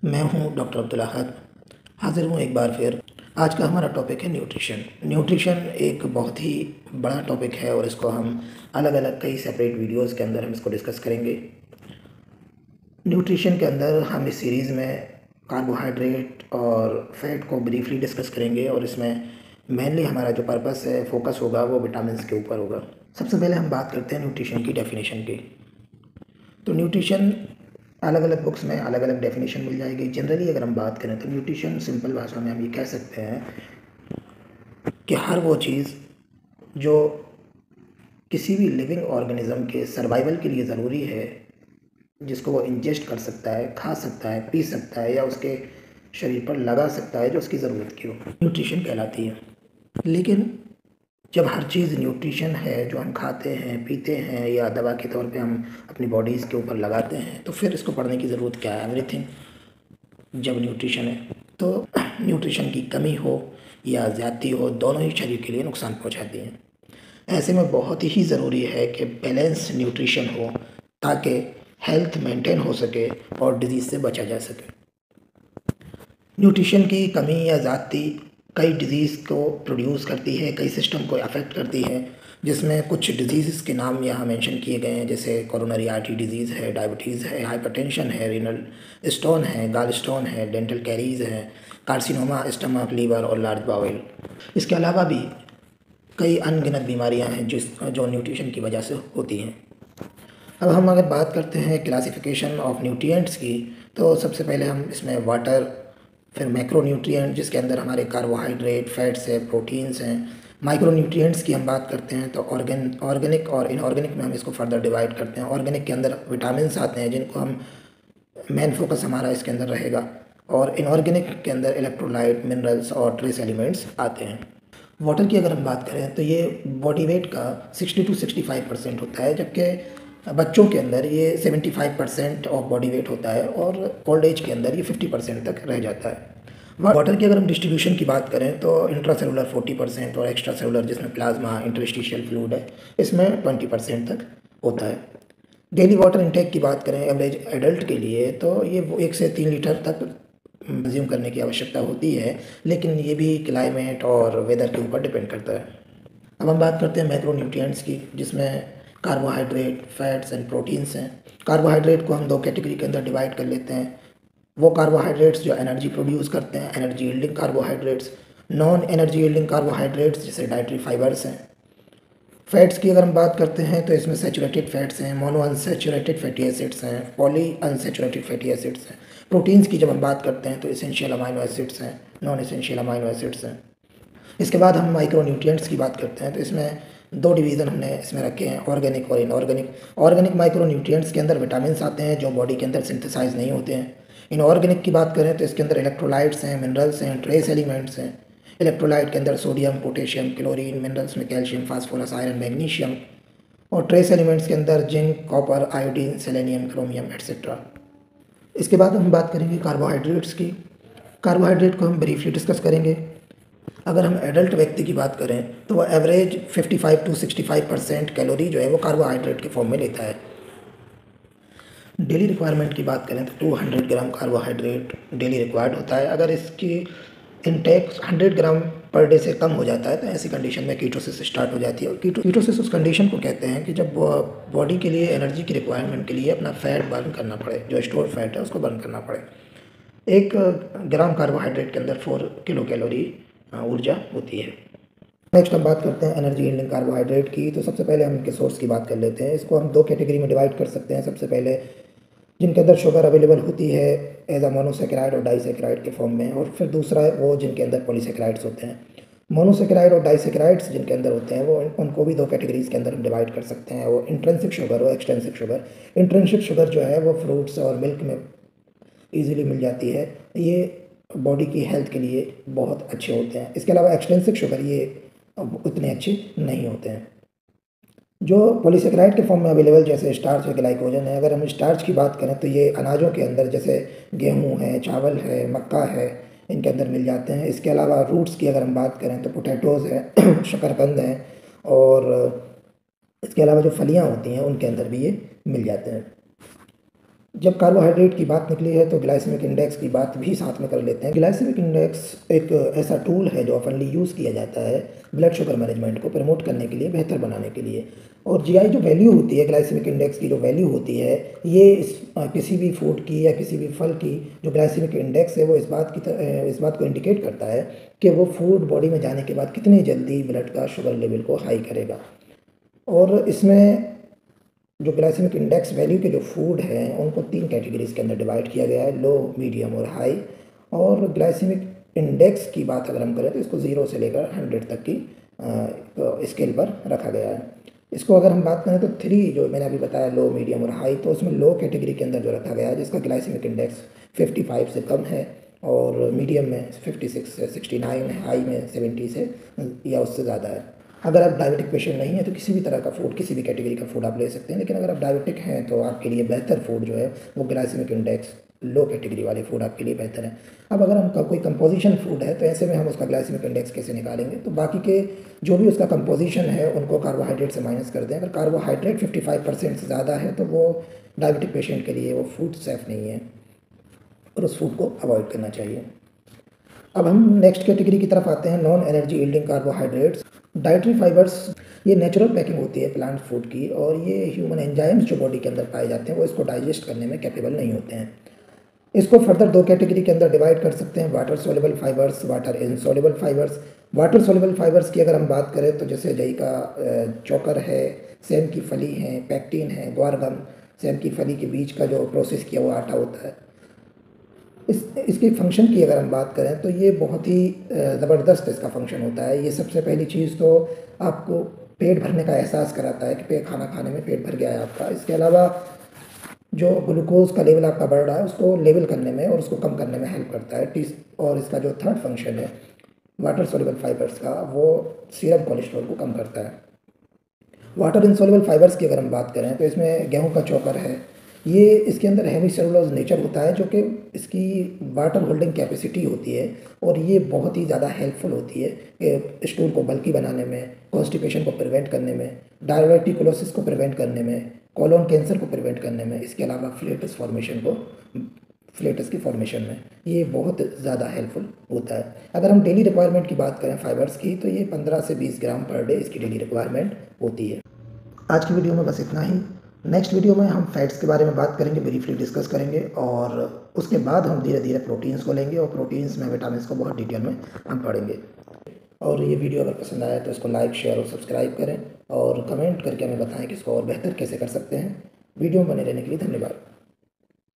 मैं हूं डॉक्टर अब्दुल अहद। हाज़िर हूं एक बार फिर। आज का हमारा टॉपिक है न्यूट्रिशन। न्यूट्रिशन एक बहुत ही बड़ा टॉपिक है और इसको हम अलग अलग कई सेपरेट वीडियोस के अंदर हम इसको डिस्कस करेंगे। न्यूट्रिशन के अंदर हम इस सीरीज़ में कार्बोहाइड्रेट और फैट को ब्रीफली डिस्कस करेंगे और इसमें मेनली हमारा जो पर्पस है, फोकस होगा वो विटामिन्स के ऊपर होगा। सबसे पहले हम बात करते हैं न्यूट्रिशन की डेफिनेशन की। तो न्यूट्रिशन अलग अलग बुक्स में अलग अलग डेफिनेशन मिल जाएगी। जनरली अगर हम बात करें तो न्यूट्रिशन सिंपल भाषा में हम ये कह सकते हैं कि हर वो चीज़ जो किसी भी लिविंग ऑर्गेनिज्म के सर्वाइवल के लिए ज़रूरी है, जिसको वो इंजेस्ट कर सकता है, खा सकता है, पी सकता है या उसके शरीर पर लगा सकता है, जो उसकी ज़रूरत की हो, न्यूट्रिशन कहलाती है। लेकिन जब हर चीज़ न्यूट्रिशन है, जो हम खाते हैं, पीते हैं या दवा के तौर पे हम अपनी बॉडीज़ के ऊपर लगाते हैं, तो फिर इसको पढ़ने की ज़रूरत क्या है? एवरीथिंग जब न्यूट्रिशन है तो न्यूट्रिशन की कमी हो या ज़्यादती हो, दोनों ही शरीर के लिए नुकसान पहुंचाती हैं। ऐसे में बहुत ही ज़रूरी है कि बैलेंस न्यूट्रिशन हो ताकि हेल्थ मेंटेन हो सके और डिजीज़ से बचा जा सके। न्यूट्रिशन की कमी या ज़्यादती कई डिजीज़ को प्रोड्यूस करती है, कई सिस्टम को अफेक्ट करती है, जिसमें कुछ डिजीज़ के नाम यहाँ मेंशन किए गए हैं, जैसे कोरोनरी आर्टरी डिजीज़ है, डायबिटीज़ है, हाइपरटेंशन है, रीनल स्टोन है, गाल स्टोन है, डेंटल कैरीज़ है, कार्सिनोमा, स्टमक, लीवर और लार्ज बाउल। इसके अलावा भी कई अनगिनत बीमारियां हैं जो न्यूट्रिशन की वजह से होती हैं। अब हम अगर बात करते हैं क्लासिफिकेशन ऑफ न्यूट्रिएंट्स की, तो सबसे पहले हम इसमें वाटर, फिर मैक्रो न्यूट्रिएंट जिसके अंदर हमारे कार्बोहाइड्रेट, फैट्स है, प्रोटीन्स हैं। माइक्रो न्यूट्रिएंट्स की हम बात करते हैं तो ऑर्गेनिक और इनऑर्गेनिक में हम इसको फर्दर डिवाइड करते हैं। ऑर्गेनिक के अंदर विटामिन्स आते हैं जिनको हम मेन फोकस हमारा इसके अंदर रहेगा, और इनऑर्गेनिक के अंदर इलेक्ट्रोलाइट, मिनरल्स और ट्रेस एलिमेंट्स आते हैं। वाटर की अगर हम बात करें तो ये बॉडी वेट का 60 to 65% होता है, जबकि बच्चों के अंदर ये 75% ऑफ बॉडी वेट होता है और ओल्ड एज के अंदर ये 50% तक रह जाता है। वाटर की अगर हम डिस्ट्रीब्यूशन की बात करें तो इंट्रासेलुलर 40% और एक्स्ट्रा सेलुलर जिसमें प्लाज्मा, इंटरस्टिशियल फ्लूइड है, इसमें 20% तक होता है। डेली वाटर इनटेक की बात करें एवरेज एडल्ट के लिए तो ये 1 से 3 लीटर तक कंज्यूम करने की आवश्यकता होती है, लेकिन ये भी क्लाइमेट और वेदर के ऊपर डिपेंड करता है। अब हम बात करते हैं मैक्रो न्यूट्रिएंट्स की, जिसमें कार्बोहाइड्रेट, फैट्स एंड प्रोटीन्स हैं। कार्बोहाइड्रेट को हम दो कैटेगरी के अंदर डिवाइड कर लेते हैं। वो कार्बोहाइड्रेट्स जो एनर्जी प्रोड्यूस करते हैं, energy yielding carbohydrates, non energy yielding carbohydrates जैसे डाइटरी फाइबर्स हैं। फैट्स की अगर हम बात करते हैं तो इसमें सैचुरेटेड फैट्स हैं, मोनो अनसैचुरेटेड फैटी एसिड्स हैं, पॉली अनसैचुरेटेड फैटी एसिड्स हैं। प्रोटीन्स की जब हम बात करते हैं तो एसेंशियल अमाइनो एसिड्स हैं, नॉन एसेंशियल अमाइनो एसिड्स हैं। इसके बाद हम माइक्रो न्यूट्रिएंट्स की बात करते हैं तो इसमें दो डिवीज़न हमने इसमें रखे हैं, ऑर्गेनिक और इनऑर्गेनिक। ऑर्गेनिक माइक्रो न्यूट्रिएंट्स के अंदर विटामिन्स आते हैं जो बॉडी के अंदर सिंथेसाइज नहीं होते हैं। इनऑर्गेनिक की बात करें तो इसके अंदर इलेक्ट्रोलाइट्स हैं, मिनरल्स हैं, ट्रेस एलिमेंट्स हैं। इलेक्ट्रोलाइट के अंदर सोडियम, पोटेशियम, क्लोरीन, मिनरल्स में कैल्शियम, फास्फोरस, आयरन, मैग्नीशियम, और ट्रेस एलिमेंट्स के अंदर zinc, copper, iodine, selenium, chromium etcetera. इसके बाद हम बात करेंगे कार्बोहाइड्रेट्स की। कार्बोहाइड्रेट को हम ब्रीफली डिस्कस करेंगे। अगर हम एडल्ट व्यक्ति की बात करें तो वो एवरेज 55 to 65% कैलोरी जो है वो कार्बोहाइड्रेट के फॉर्म में लेता है। डेली रिक्वायरमेंट की बात करें तो 200 ग्राम कार्बोहाइड्रेट डेली रिक्वायर्ड होता है। अगर इसकी इनटेक 100 ग्राम पर डे से कम हो जाता है तो ऐसी कंडीशन में कीटोसिस स्टार्ट हो जाती है। और कीटोसिस उस कंडीशन को कहते हैं कि जब बॉडी के लिए एनर्जी की रिक्वायरमेंट के लिए अपना फैट बर्न करना पड़े, जो स्टोर फैट है उसको बर्न करना पड़े। 1 ग्राम कार्बोहाइड्रेट के अंदर 4 किलो कैलोरी ऊर्जा होती है। नेक्स्ट हम बात करते हैं एनर्जी यील्डिंग कार्बोहाइड्रेट की। तो सबसे पहले हम इनके सोर्स की बात कर लेते हैं। इसको हम दो कैटेगरी में डिवाइड कर सकते हैं। सबसे पहले जिनके अंदर शुगर अवेलेबल होती है एज अ मोनोसेकेराइड और डाइसेकेराइड के फॉर्म में, और फिर दूसरा है वो जिनके अंदर पॉलीसेकेराइड्स होते हैं। मोनोसेकेराइड और डाइसेकेराइड्स जिनके अंदर होते हैं वो उनको भी दो कैटेगरीज के अंदर हम डिवाइड कर सकते हैं, वो इंट्रिंसिक शुगर और एक्सट्रिंसिक शुगर। इंट्रिंसिक शुगर जो है वो फ्रूट्स और मिल्क में ईजिली मिल जाती है, ये बॉडी की हेल्थ के लिए बहुत अच्छे होते हैं। इसके अलावा एक्सट्रिंसिक शुगर ये उतने अच्छे नहीं होते हैं। जो पॉलीसेकेराइड के फॉर्म में अवेलेबल जैसे स्टार्च है, ग्लाइकोजन है। अगर हम स्टार्च की बात करें तो ये अनाजों के अंदर जैसे गेहूं है, चावल है, मक्का है, इनके अंदर मिल जाते हैं। इसके अलावा रूट्स की अगर हम बात करें तो पोटैटोज़ है, शकरकंद है, और इसके अलावा जो फलियां होती हैं उनके अंदर भी ये मिल जाते हैं। जब कार्बोहाइड्रेट की बात निकली है तो ग्लाइसेमिक इंडेक्स की बात भी साथ में कर लेते हैं। ग्लाइसेमिक इंडेक्स एक ऐसा टूल है जो ऑफनली यूज़ किया जाता है ब्लड शुगर मैनेजमेंट को प्रमोट करने के लिए, बेहतर बनाने के लिए। और जीआई जो वैल्यू होती है, ग्लाइसेमिक इंडेक्स की जो वैल्यू होती है, ये किसी भी फूड की या किसी भी फल की जो ग्लाइसेमिक इंडेक्स है वो इस बात को इंडिकेट करता है कि वो फूड बॉडी में जाने के बाद कितनी जल्दी ब्लड का शुगर लेवल को हाई करेगा। और इसमें जो ग्लाइसेमिक इंडेक्स वैल्यू के जो फूड हैं उनको 3 कैटेगरीज के अंदर डिवाइड किया गया है, लो, मीडियम और हाई। और ग्लाइसेमिक इंडेक्स की बात अगर हम करें तो इसको 0 से लेकर 100 तक की स्केल पर रखा गया है। इसको अगर हम बात करें तो 3 जो मैंने अभी बताया, लो, मीडियम और हाई, तो उसमें लो कैटेगरी के अंदर जो रखा गया है जिसका ग्लाइसेमिक इंडेक्स 55 से कम है, और मीडियम में 56 से 69 है, हाई में 70 से या उससे ज़्यादा है। अगर आप डायबिटिक पेशेंट नहीं है तो किसी भी तरह का फूड, किसी भी कैटेगरी का फूड आप ले सकते हैं, लेकिन अगर आप डायबिटिक हैं तो आपके लिए बेहतर फूड जो है वो ग्लाइसेमिक इंडेक्स लो कैटेगरी वाले फूड आपके लिए बेहतर है। अब अगर हम कोई कंपोजिशन फूड है तो ऐसे में हम उसका ग्लाइसेमिक इंडेक्स कैसे निकालेंगे, तो बाकी के जो भी उसका कंपोजिशन है उनको कार्बोहाइड्रेट से माइनस कर दें। अगर कार्बोहाइड्रेट 55% से ज़्यादा है तो वो डायबिटिक पेशेंट के लिए वो फूड सेफ़ नहीं है और उस फूड को अवॉइड करना चाहिए। अब हम नेक्स्ट कैटेगरी की तरफ आते हैं, non energy yielding carbohydrates. Dietary fibres, ये नेचुरल पैकिंग होती है प्लांट फूड की, और ये ह्यूमन एंजाइम्स जो बॉडी के अंदर पाए जाते हैं वो इसको डाइजेस्ट करने में कैपेबल नहीं होते हैं। इसको फर्दर 2 कैटेगरी के अंदर डिवाइड कर सकते हैं, water soluble fibres, water insoluble fibres. Water soluble fibres की अगर हम बात करें तो जैसे जई का चोकर है, सेम की फली है, पैक्टिन है, ग्वारगम, सेम की फली के बीच का जो प्रोसेस किया हुआ आटा होता है। इसके फंक्शन की अगर हम बात करें तो ये बहुत ही ज़बरदस्त इसका फंक्शन होता है। ये सबसे पहली चीज़ तो आपको पेट भरने का एहसास कराता है कि खाना खाने में पेट भर गया है आपका। इसके अलावा जो ग्लूकोज का लेवल आपका बढ़ रहा है उसको लेवल करने में और उसको कम करने में हेल्प करता है। और इसका जो थर्ड फंक्शन है वाटर सोल्युबल फाइबर्स का, वो सीरम कोलेस्ट्रॉल को कम करता है। वाटर इनसोल्युबल फाइबर्स की अगर हम बात करें तो इसमें गेहूं का चोकर है, ये इसके अंदर हेवी सेलुलोज नेचर होता है जो कि इसकी वाटर होल्डिंग कैपेसिटी होती है, और ये बहुत ही ज़्यादा हेल्पफुल होती है कि स्टूल को बल्की बनाने में, कॉन्स्टिपेशन को प्रिवेंट करने में, डायवर्टिकुलोसिस को प्रिवेंट करने में, कोलोन कैंसर को प्रिवेंट करने में, इसके अलावा फ्लेटस की फॉर्मेशन में ये बहुत ज़्यादा हेल्पफुल होता है। अगर हम डेली रिक्वायरमेंट की बात करें फाइबर्स की तो ये 15 से 20 ग्राम पर डे इसकी डेली रिक्वायरमेंट होती है। आज की वीडियो में बस इतना ही। नेक्स्ट वीडियो में हम फैट्स के बारे में बात करेंगे, ब्रीफली डिस्कस करेंगे, और उसके बाद हम धीरे धीरे प्रोटीन्स को लेंगे, और प्रोटीन्स में विटामिन को बहुत डिटेल में हम पढ़ेंगे। और ये वीडियो अगर पसंद आया तो इसको लाइक, शेयर और सब्सक्राइब करें, और कमेंट करके हमें बताएं कि इसको और बेहतर कैसे कर सकते हैं। वीडियो में बने रहने के लिए धन्यवाद।